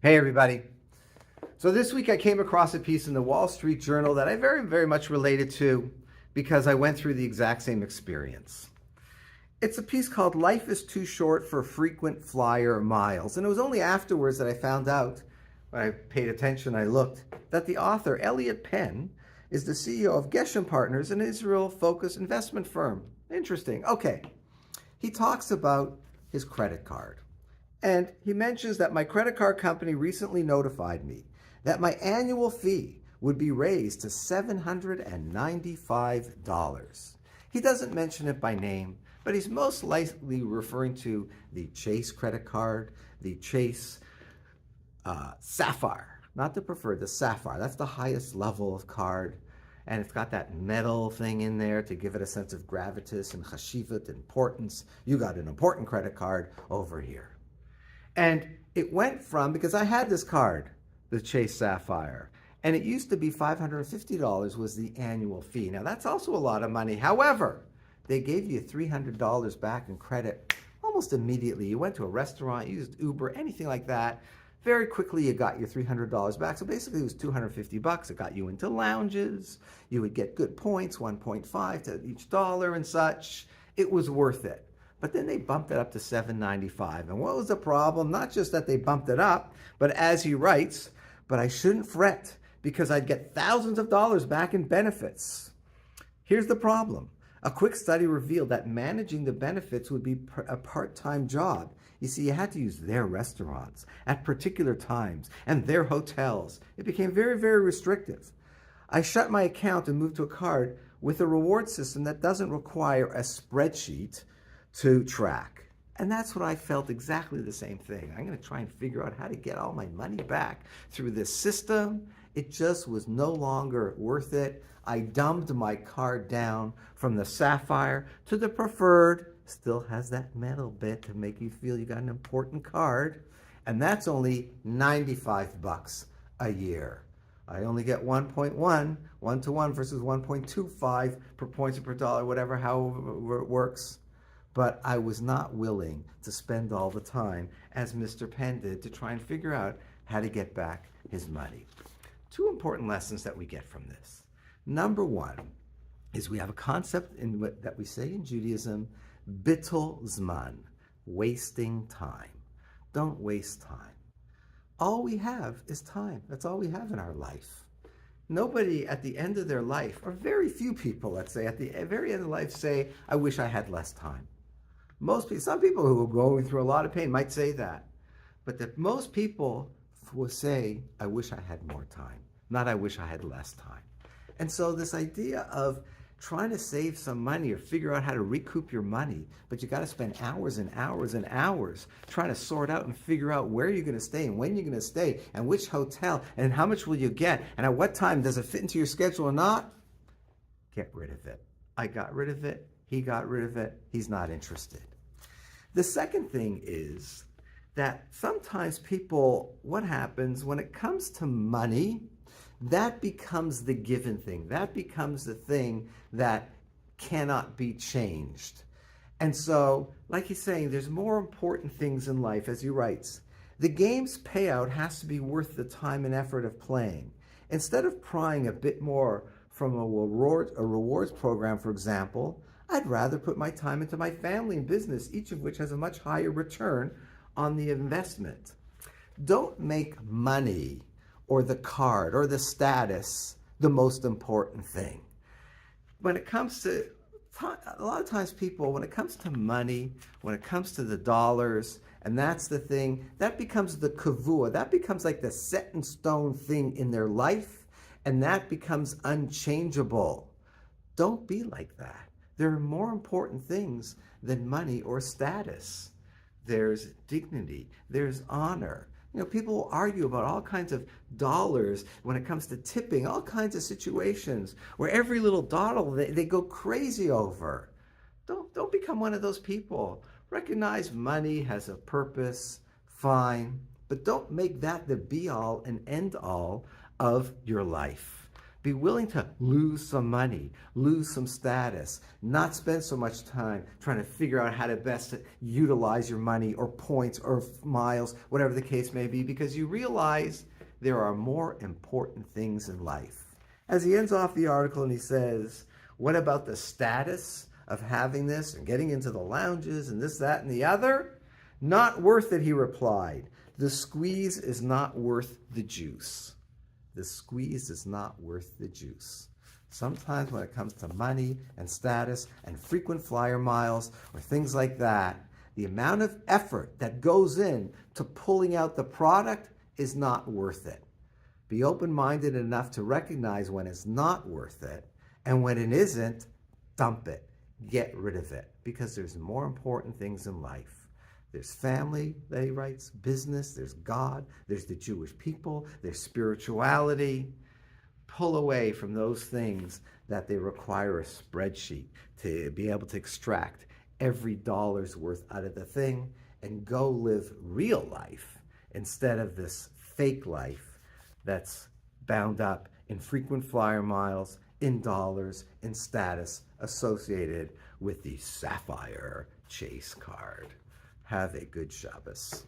Hey, everybody. So this week I came across a piece in the Wall Street Journal that I very, very much related to because I went through the exact same experience. It's a piece called Life is Too Short for Frequent Flyer Miles. And it was only afterwards that I found out, when I paid attention, I looked, that the author, Elliot Penn, is the CEO of Geshem Partners, an Israel-focused investment firm. Interesting. Okay. He talks about his credit card. And he mentions that my credit card company recently notified me that my annual fee would be raised to $795. He doesn't mention it by name, but he's most likely referring to the Chase credit card, the Chase Sapphire, not the preferred, the Sapphire. That's the highest level of card. And it's got that metal thing in there to give it a sense of gravitas and chashivut, importance. You got an important credit card over here. And it went from, because I had this card, the Chase Sapphire, and it used to be $550 was the annual fee. Now, that's also a lot of money. However, they gave you $300 back in credit almost immediately. You went to a restaurant, you used Uber, anything like that. Very quickly, you got your $300 back. So basically, it was $250. It got you into lounges. You would get good points, 1.5 to each dollar and such. It was worth it. But then they bumped it up to $795. And what was the problem? Not just that they bumped it up, but as he writes, but I shouldn't fret because I'd get thousands of dollars back in benefits. Here's the problem. A quick study revealed that managing the benefits would be a part-time job. You see, you had to use their restaurants at particular times and their hotels. It became very, very restrictive. I shut my account and moved to a card with a reward system that doesn't require a spreadsheet to track. And that's what I felt, exactly the same thing. I'm going to try and figure out how to get all my money back through this system. It just was no longer worth it. I dumbed my card down from the Sapphire to the Preferred. Still has that metal bit to make you feel you got an important card. And that's only $95 a year. I only get 1.1, 1-to-1 versus 1.25 per points per dollar, whatever, however it works. But I was not willing to spend all the time, as Mr. Penn did, to try and figure out how to get back his money. Two important lessons that we get from this. Number one is we have a concept that we say in Judaism, bittul zman, wasting time. Don't waste time. All we have is time. That's all we have in our life. Nobody at the end of their life, or very few people, let's say, at the very end of life say, I wish I had less time. Most people, some people who are going through a lot of pain might say that. But most people will say, I wish I had more time, not I wish I had less time. And so this idea of trying to save some money or figure out how to recoup your money, but you got to spend hours and hours and hours trying to sort out and figure out where you're going to stay and when you're going to stay and which hotel and how much will you get and at what time, does it fit into your schedule or not? Get rid of it. I got rid of it. He got rid of it. He's not interested. The second thing is that sometimes people, what happens when it comes to money, that becomes the given thing. That becomes the thing that cannot be changed. And so, like he's saying, there's more important things in life, as he writes. The game's payout has to be worth the time and effort of playing. Instead of prying a bit more from a rewards program, for example, I'd rather put my time into my family and business, each of which has a much higher return on the investment. Don't make money or the card or the status the most important thing. When it comes to, a lot of times people, when it comes to money, when it comes to the dollars, and that's the thing, that becomes the kavua, that becomes like the set in stone thing in their life, and that becomes unchangeable. Don't be like that. There are more important things than money or status. There's dignity, there's honor. You know, people will argue about all kinds of dollars when it comes to tipping, all kinds of situations where every little dollar they go crazy over. Don't become one of those people. Recognize money has a purpose, fine, but don't make that the be-all and end-all of your life. Be willing to lose some money, lose some status, not spend so much time trying to figure out how to best utilize your money or points or miles, whatever the case may be, because you realize there are more important things in life. As he ends off the article and he says, what about the status of having this and getting into the lounges and this, that, and the other? Not worth it, he replied. The squeeze is not worth the juice. The squeeze is not worth the juice. Sometimes when it comes to money and status and frequent flyer miles or things like that, the amount of effort that goes in to pulling out the product is not worth it. Be open-minded enough to recognize when it's not worth it, and when it isn't, dump it. Get rid of it, because there's more important things in life. There's family, that he writes, business, there's God, there's the Jewish people, there's spirituality. Pull away from those things that they require a spreadsheet to be able to extract every dollar's worth out of the thing, and go live real life instead of this fake life that's bound up in frequent flyer miles, in dollars, in status associated with the Sapphire Chase card. Have a good Shabbos.